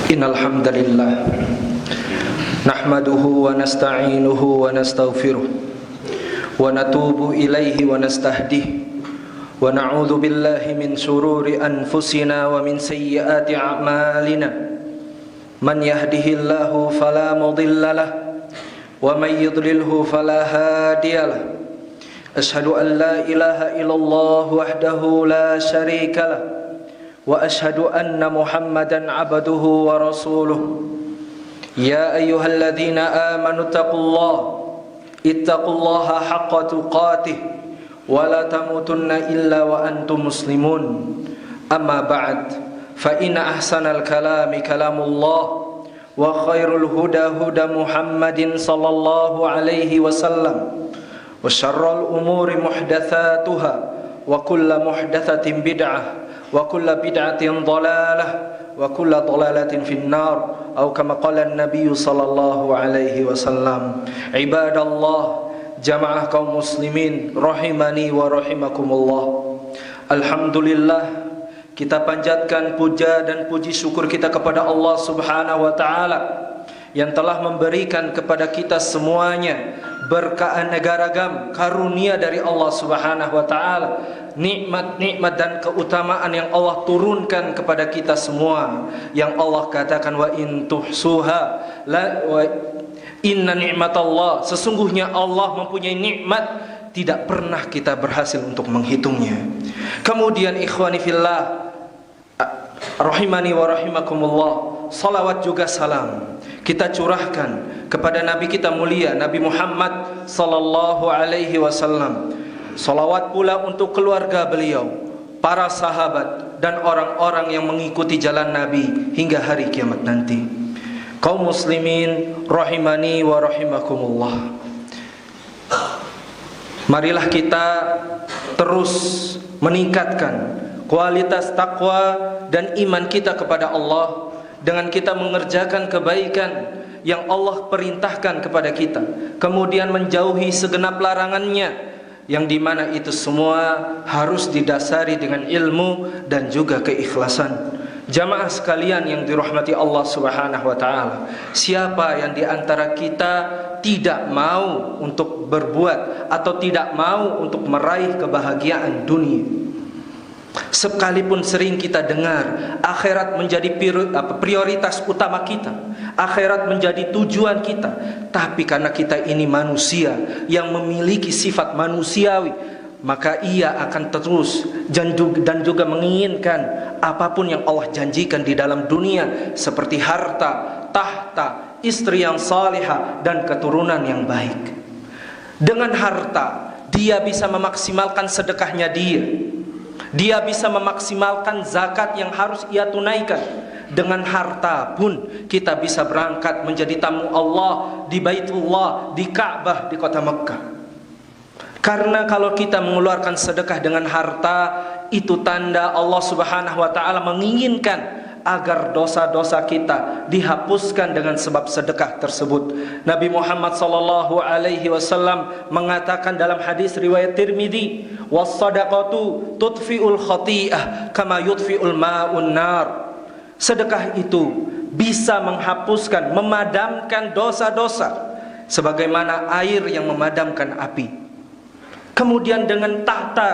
Innal hamdalillah nahmaduhu wa nasta'inuhu wa nastaghfiruh wa natubu ilaihi wa nastahdihi wa na'udzu billahi min shururi anfusina wa min sayyiati a'malina man yahdihillahu fala mudilla lahu wa man yudlilhu fala hadiya lahu asyhadu an la ilaha illallah wahdahu la syarika lahu wa asyhadu anna Muhammadan abduhu wa rasuluh. Ya ayyuhalladzina amanu ittaqullaha haqqa tuqatih wa la tamutunna illa wa antum muslimun. Amma ba'd, fa inna ahsanal kalami kalamullah wa khairul huda huda Muhammadin sallallahu alaihi wasallam wa syarrul umuri muhdatsatuha wa kullu muhdatsatin bid'ah wa kullu bid'atin dhalalah wa kullu dhalalatin finnar atau kama qala an-nabiy sallallahu alaihi wasallam. Ibadallah, jamaah kaum muslimin rahimani wa rahimakumullah. Alhamdulillah, kita panjatkan puja dan puji syukur kita kepada Allah Subhanahu wa taala yang telah memberikan kepada kita semuanya berkah negaragam karunia dari Allah Subhanahu wa taala, nikmat-nikmat dan keutamaan yang Allah turunkan kepada kita semua, yang Allah katakan wa in tuhsuha la wa inna ni'matallah, sesungguhnya Allah mempunyai nikmat tidak pernah kita berhasil untuk menghitungnya. Kemudian ikhwani fillah rahimani wa rahimakumullah, salawat juga salam kita curahkan kepada Nabi kita mulia Nabi Muhammad sallallahu alaihi wasallam. Salawat pula untuk keluarga beliau, para sahabat dan orang-orang yang mengikuti jalan Nabi hingga hari kiamat nanti. Kaum muslimin rahimani wa rahimakumullah, marilah kita terus meningkatkan kualitas takwa dan iman kita kepada Allah dengan kita mengerjakan kebaikan yang Allah perintahkan kepada kita, kemudian menjauhi segenap larangannya, yang dimana itu semua harus didasari dengan ilmu dan juga keikhlasan. Jamaah sekalian yang dirahmati Allah Subhanahu wa taala, siapa yang di antara kita tidak mau untuk berbuat atau tidak mau untuk meraih kebahagiaan dunia? Sekalipun sering kita dengar akhirat menjadi prioritas utama kita, akhirat menjadi tujuan kita, tapi karena kita ini manusia yang memiliki sifat manusiawi, maka ia akan terus dan juga menginginkan apapun yang Allah janjikan di dalam dunia, seperti harta, tahta, istri yang salihah dan keturunan yang baik. Dengan harta dia bisa memaksimalkan sedekahnya dia bisa memaksimalkan zakat yang harus ia tunaikan. Dengan harta pun kita bisa berangkat menjadi tamu Allah di Baitullah, di Ka'bah, di kota Mekah. Karena kalau kita mengeluarkan sedekah dengan harta, itu tanda Allah Subhanahu wa taala menginginkan agar dosa-dosa kita dihapuskan dengan sebab sedekah tersebut. Nabi Muhammad sallallahu alaihi wasallam mengatakan dalam hadis riwayat Tirmidzi, "Was-shadaqatu tudfi'ul khati'ah kama yudfi'ul ma'un nar." Sedekah itu bisa menghapuskan, memadamkan dosa-dosa sebagaimana air yang memadamkan api. Kemudian dengan tahta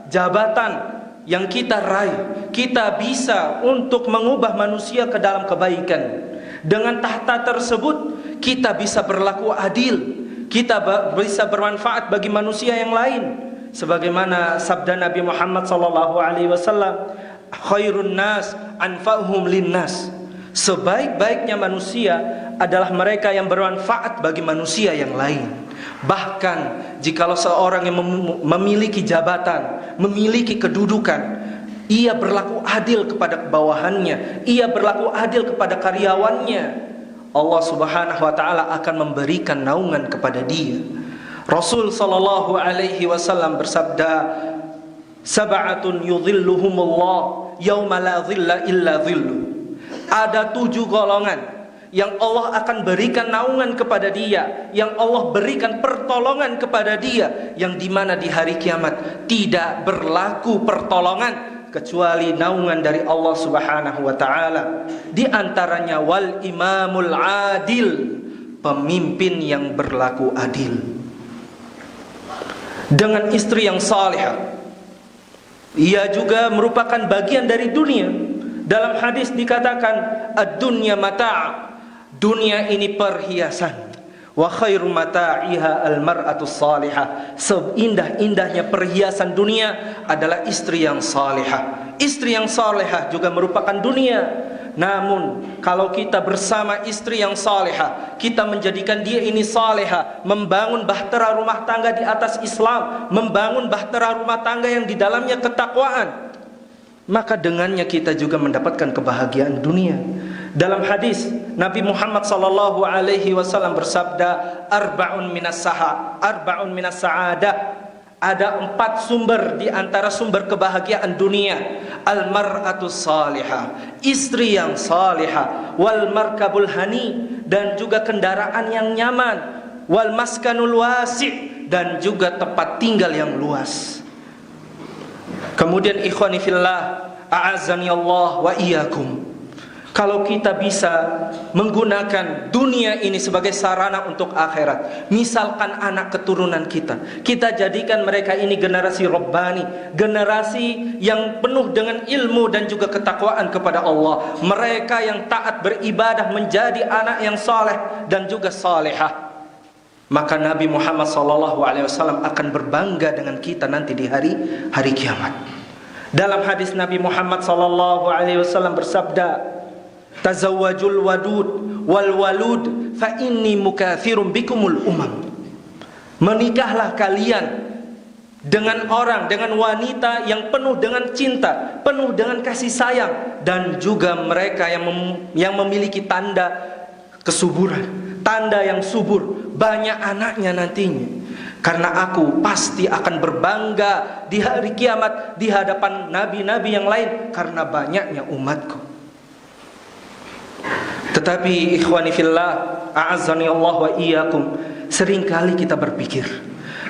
jabatan yang kita raih, kita bisa untuk mengubah manusia ke dalam kebaikan. Dengan tahta tersebut kita bisa berlaku adil, kita bisa bermanfaat bagi manusia yang lain. Sebagaimana sabda Nabi Muhammad sallallahu alaihi wasallam, "Khairun nas anfa'uhum linnas." Sebaik-baiknya manusia adalah mereka yang bermanfaat bagi manusia yang lain. Bahkan jikalau seorang yang memiliki jabatan, memiliki kedudukan, ia berlaku adil kepada bawahannya, ia berlaku adil kepada karyawannya, Allah Subhanahu wa taala akan memberikan naungan kepada dia. Rasul sallallahu alaihi wasallam bersabda, "Sab'atun yudhilluhumullah yauma la dhilla illa dhillu." Ada 7 golongan yang Allah akan berikan naungan kepada dia, yang Allah berikan pertolongan kepada dia, yang dimana di hari kiamat tidak berlaku pertolongan kecuali naungan dari Allah Subhanahu wa taala. Di antaranya wal imamul adil, pemimpin yang berlaku adil. Dengan istri yang salihah, ia juga merupakan bagian dari dunia. Dalam hadis dikatakan, ad-dunya mata', dunia ini perhiasan. Wa khairu mata'iha al-mar'atus salihah. Seindah-indahnya perhiasan dunia adalah istri yang salihah. Istri yang salihah juga merupakan dunia. Namun kalau kita bersama istri yang salihah, kita menjadikan dia ini salihah, membangun bahtera rumah tangga di atas Islam, membangun bahtera rumah tangga yang di dalamnya ketakwaan, maka dengannya kita juga mendapatkan kebahagiaan dunia. Dalam hadis Nabi Muhammad sallallahu alaihi wasallam bersabda, arba'un minas sa'adah. Ada 4 sumber di antara sumber kebahagiaan dunia. Al-mar'atus salihah, istri yang salihah, wal markabul hani, dan juga kendaraan yang nyaman, wal maskanul wasi', dan juga tempat tinggal yang luas. Kemudian ikhwani fillah, a'azzani Allah wa iyyakum. Kalau kita bisa menggunakan dunia ini sebagai sarana untuk akhirat, misalkan anak keturunan kita, kita jadikan mereka ini generasi Rabbani, generasi yang penuh dengan ilmu dan juga ketakwaan kepada Allah. Mereka yang taat beribadah menjadi anak yang saleh dan juga salihah. Maka Nabi Muhammad SAW akan berbangga dengan kita nanti di hari kiamat. Dalam hadis Nabi Muhammad SAW bersabda, tazawwajul wadud wal walud fa inni mukathirum bikumul umam. Menikahlah kalian dengan orang, dengan wanita yang penuh dengan cinta, penuh dengan kasih sayang, dan juga mereka yang memiliki tanda kesuburan, tanda yang subur, banyak anaknya nantinya. Karena aku pasti akan berbangga di hari kiamat di hadapan nabi-nabi yang lain karena banyaknya umatku. Tetapi ikhwani fillah, a'azzani Allah wa iyyakum, seringkali kita berpikir,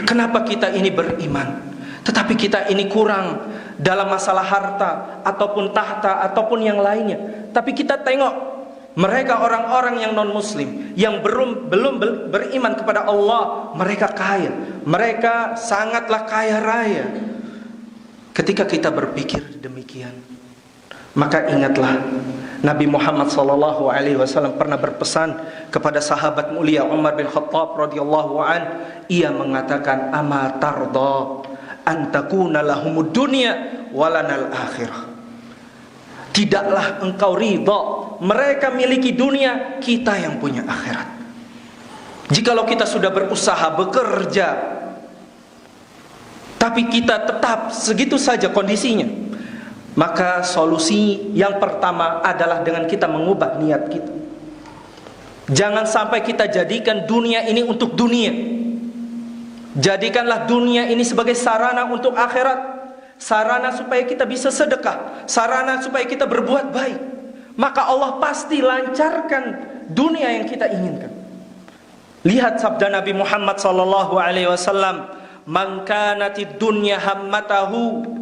kenapa kita ini beriman, tetapi kita ini kurang dalam masalah harta ataupun tahta ataupun yang lainnya. Tapi kita tengok mereka orang-orang yang non-muslim, yang belum beriman kepada Allah, mereka kaya, mereka sangatlah kaya raya. Ketika kita berpikir demikian, maka ingatlah Nabi Muhammad SAW pernah berpesan kepada sahabat mulia Umar bin Khattab radhiyallahu an. Ia mengatakan, ama tarda an takuna lahumud dunya walanal akhirah. Tidaklah engkau ridha mereka miliki dunia, kita yang punya akhirat. Jikalau kita sudah berusaha, bekerja, tapi kita tetap segitu saja kondisinya, maka solusi yang pertama adalah dengan kita mengubah niat kita. Jangan sampai kita jadikan dunia ini untuk dunia. Jadikanlah dunia ini sebagai sarana untuk akhirat, sarana supaya kita bisa sedekah, sarana supaya kita berbuat baik. Maka Allah pasti lancarkan dunia yang kita inginkan. Lihat sabda Nabi Muhammad sallallahu alaihi wasallam, "Man kanatid dunya hammatahu."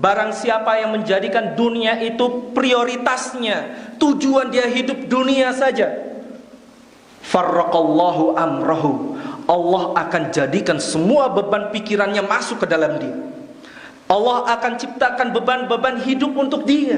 Barang siapa yang menjadikan dunia itu prioritasnya, tujuan dia hidup dunia saja, farraqallahu amrahu. Allah akan jadikan semua beban pikirannya masuk ke dalam dia. Allah akan ciptakan beban-beban hidup untuk dia.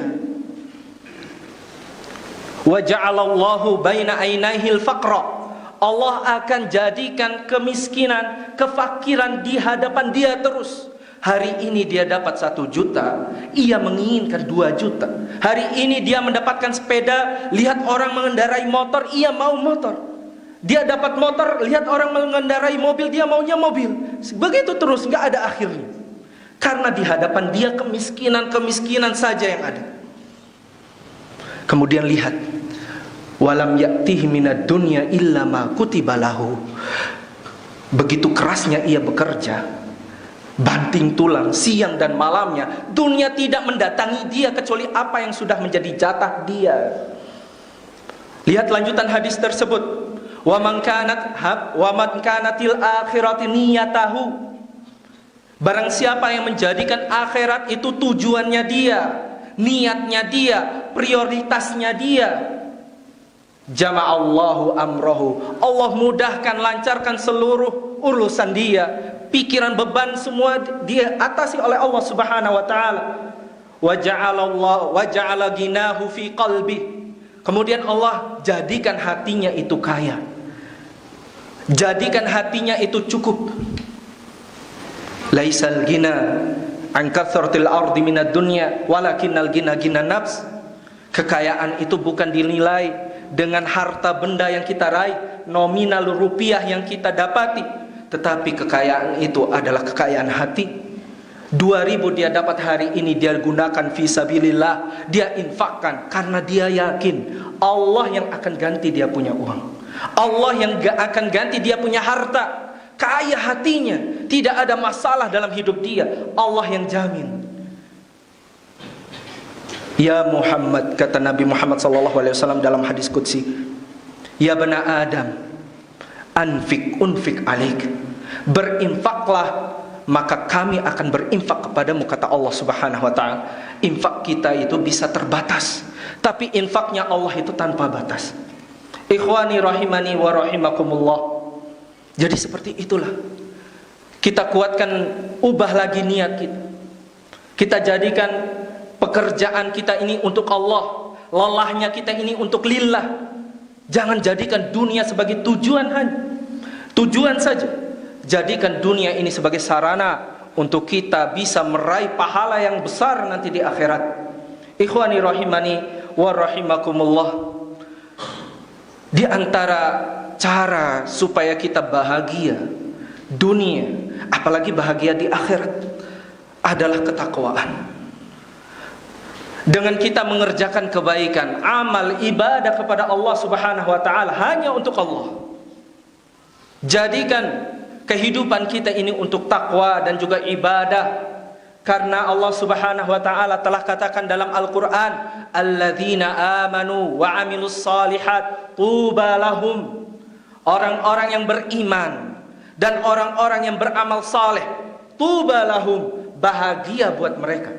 Wa ja'alallahu baina ainaihil faqra. Allah akan jadikan kemiskinan, kefakiran di hadapan dia terus. Hari ini dia dapat 1 juta, ia menginginkan 2 juta. Hari ini dia mendapatkan sepeda, lihat orang mengendarai motor, ia mau motor. Dia dapat motor, lihat orang mengendarai mobil, dia maunya mobil. Begitu terus, nggak ada akhirnya. Karena di hadapan dia kemiskinan saja yang ada. Kemudian lihat, walam ya'tihi minad dunya illa ma kutiba lahu. Begitu kerasnya ia bekerja, banting tulang siang dan malamnya, dunia tidak mendatangi dia kecuali apa yang sudah menjadi jatah dia. Lihat lanjutan hadis tersebut, wa man kanatil akhirati niyatahu. Barang siapa yang menjadikan akhirat itu tujuannya dia, niatnya dia, prioritasnya dia, jama'allahu amrahu. Allah mudahkan, lancarkan seluruh urusan dia. Pikiran, beban semua dia atasi oleh Allah Subhanahu wa taala. Wa ja'ala ghinahu fi qalbi. Kemudian Allah jadikan hatinya itu kaya. Jadikan hatinya itu cukup. Laisal ghina an kathratil ardi minad dunya walakinnal ghina ghina nafs. Kekayaan itu bukan dinilai dengan harta benda yang kita raih, nominal rupiah yang kita dapati, tetapi kekayaan itu adalah kekayaan hati. 2.000 dia dapat hari ini, dia gunakan fisabilillah, dia infakkan karena dia yakin Allah yang akan ganti dia punya uang, Allah yang akan ganti dia punya harta. Kaya hatinya, tidak ada masalah dalam hidup dia, Allah yang jamin. Ya Muhammad, kata Nabi Muhammad SAW dalam hadis qudsi, ya bana Adam, unfik alaik. Berinfaklah, maka kami akan berinfak kepadamu, kata Allah Subhanahu wa taala. Infak kita itu bisa terbatas, tapi infaknya Allah itu tanpa batas. Ikhwani rahimani wa rahimakumullah. Jadi seperti itulah. Kita kuatkan, ubah lagi niat kita. Kita jadikan pekerjaan kita ini untuk Allah, lelahnya kita ini untuk lillah. Jangan jadikan dunia sebagai tujuan saja. Jadikan dunia ini sebagai sarana untuk kita bisa meraih pahala yang besar nanti di akhirat. Ikhwani rahimani wa rahimakumullah. Di antara cara supaya kita bahagia dunia, apalagi bahagia di akhirat, adalah ketakwaan. Dengan kita mengerjakan kebaikan, amal ibadah kepada Allah Subhanahu wa taala hanya untuk Allah. Jadikan kehidupan kita ini untuk takwa dan juga ibadah. Karena Allah Subhanahu wa taala telah katakan dalam Al-Qur'an, alladzina amanu wa amilus solihat tuba lahum. Orang-orang yang beriman dan orang-orang yang beramal saleh, tuba lahum, bahagia buat mereka.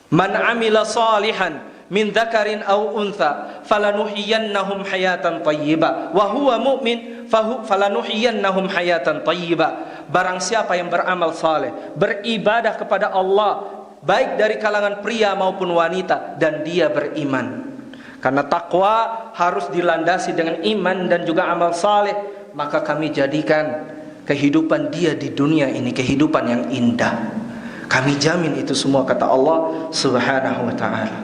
Man amila salihan min dzakarin aw untha falanuhyiyannahum hayatan thayyibah wa huwa mu'min falanuhyiyannahum hayatan thayyibah. Barang siapa yang beramal saleh, beribadah kepada Allah, baik dari kalangan pria maupun wanita, dan dia beriman. Karena takwa harus dilandasi dengan iman dan juga amal saleh, maka kami jadikan kehidupan dia di dunia ini kehidupan yang indah. Kami jamin itu semua, kata Allah Subhanahu wa ta'ala.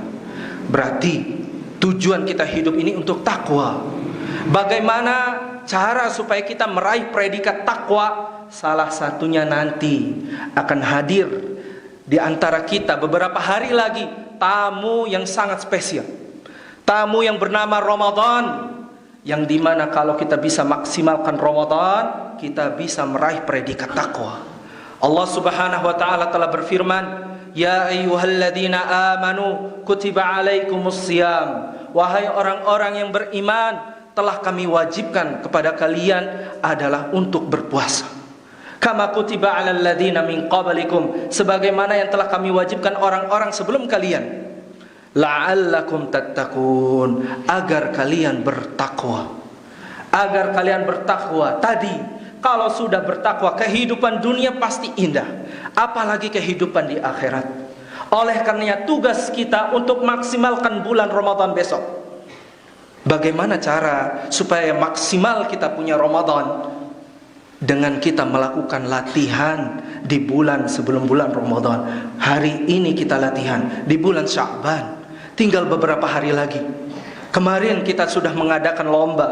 Berarti tujuan kita hidup ini untuk takwa. Bagaimana cara supaya kita meraih predikat takwa? Salah satunya nanti akan hadir di antara kita beberapa hari lagi tamu yang sangat spesial. Tamu yang bernama Ramadan, yang dimana kalau kita bisa maksimalkan Ramadan, kita bisa meraih predikat takwa. Allah Subhanahu wa taala telah berfirman, "Ya ayyuhalladzina amanu kutiba alaikumus shiyam." Wahai orang-orang yang beriman, telah kami wajibkan kepada kalian adalah untuk berpuasa. Kama kutiba 'alal ladzina min qablikum, sebagaimana yang telah kami wajibkan orang-orang sebelum kalian. La'allakum tattaqun, agar kalian bertakwa. Agar kalian bertakwa. Tadi kalau sudah bertakwa, kehidupan dunia pasti indah, apalagi kehidupan di akhirat. Oleh karenanya tugas kita untuk maksimalkan bulan Ramadan besok. Bagaimana cara supaya maksimal kita punya Ramadan? Dengan kita melakukan latihan di bulan sebelum bulan Ramadan. Hari ini kita latihan di bulan Sya'ban, tinggal beberapa hari lagi. Kemarin kita sudah mengadakan lomba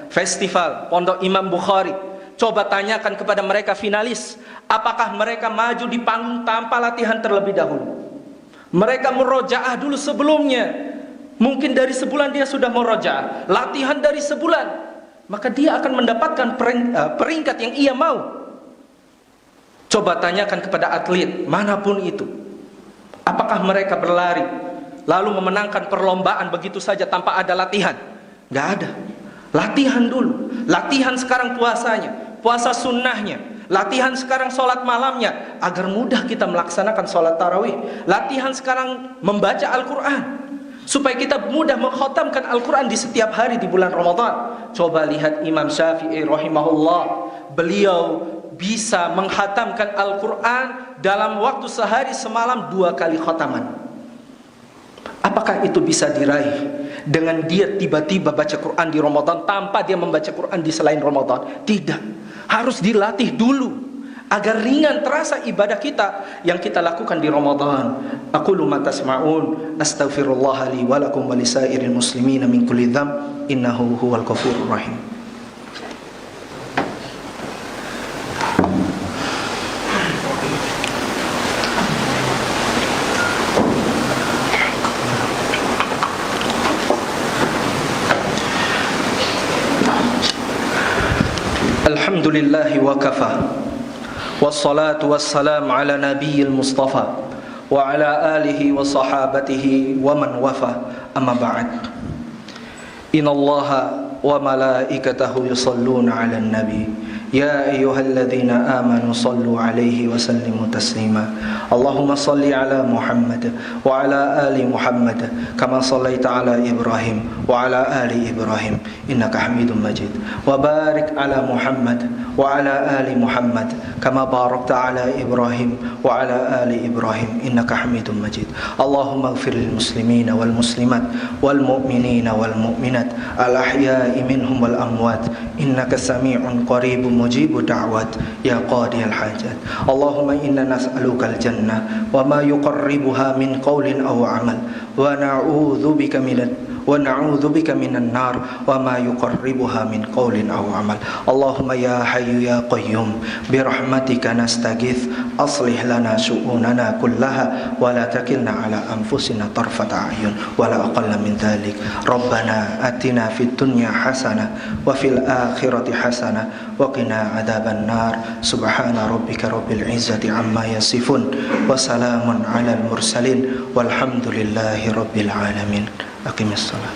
festival Pondok Imam Bukhari. Coba tanyakan kepada mereka finalis, apakah mereka maju di panggung tanpa latihan terlebih dahulu? Mereka murojaah dulu sebelumnya. Mungkin dari sebulan dia sudah murojaah, latihan dari sebulan, maka dia akan mendapatkan peringkat yang ia mau. Coba tanyakan kepada atlet manapun itu, apakah mereka berlari lalu memenangkan perlombaan begitu saja tanpa ada latihan? Gak ada. Latihan dulu. Latihan sekarang puasanya, puasa sunnahnya. Latihan sekarang sholat malamnya, agar mudah kita melaksanakan sholat tarawih. Latihan sekarang membaca Al-Quran, supaya kita mudah mengkhatamkan Al-Quran di setiap hari di bulan Ramadan. Coba lihat Imam Syafi'i rahimahullah, beliau bisa menghatamkan Al-Quran dalam waktu sehari semalam 2 kali khataman. Apakah itu bisa diraih dengan dia tiba-tiba baca Quran di Ramadan tanpa dia membaca Quran di selain Ramadan? Tidak, harus dilatih dulu agar ringan terasa ibadah kita yang kita lakukan di Ramadan. Aqulu ma tasma'un, astaghfirullah li wa lakum wa lisairil muslimin min kulli dzamb, innahu huwal ghafurur rahim. Alhamdulillahi wa kafa, wassalatu wassalamu ala nabiyil mustafa wa ala alihi wa sahabatihi wa man wafa, amma ba'd. Innallaha wa malaikatahu yusalluna ala nabi, ya ayyuhalladzina amanu sallu alaihi wa sallimu taslima. Allahumma salli ala Muhammad wa ala ali Muhammad kama sallaita ala Ibrahim wa ala ali Ibrahim innaka Hamidum Majid. Wa barik ala Muhammad wa ala ali Muhammad kama barakta ala Ibrahim wa ala ali Ibrahim innaka Hamidum Majid. Allahumma ighfir lil muslimina wal muslimat wal mu'minina wal mu'minat al ahya'i minhum wal amwat innaka sami'un qaribun mujibu da'wat ya qadiyal hajat. Allahumma inna nas'aluka al jannah wa ma yuqarribuha min qawlin aw amal wa na'udzu bika minan nar wa ma yuqarribuha min qawlin aw amal. Allahumma ya hayyu ya qayyum bi rahmatika nastaghith aslih lana syu'unana kullaha wa la takilna ala anfusina tarfata a'yun wa la aqalla min dhalik. Rabbana atina fid dunya hasanah wa fil akhirati hasanah wa qina adzaban nar. Subhana rabbika rabbil izzati amma yasifun wa salamun alal mursalin walhamdulillahi rabbil alamin. Aqimis salat.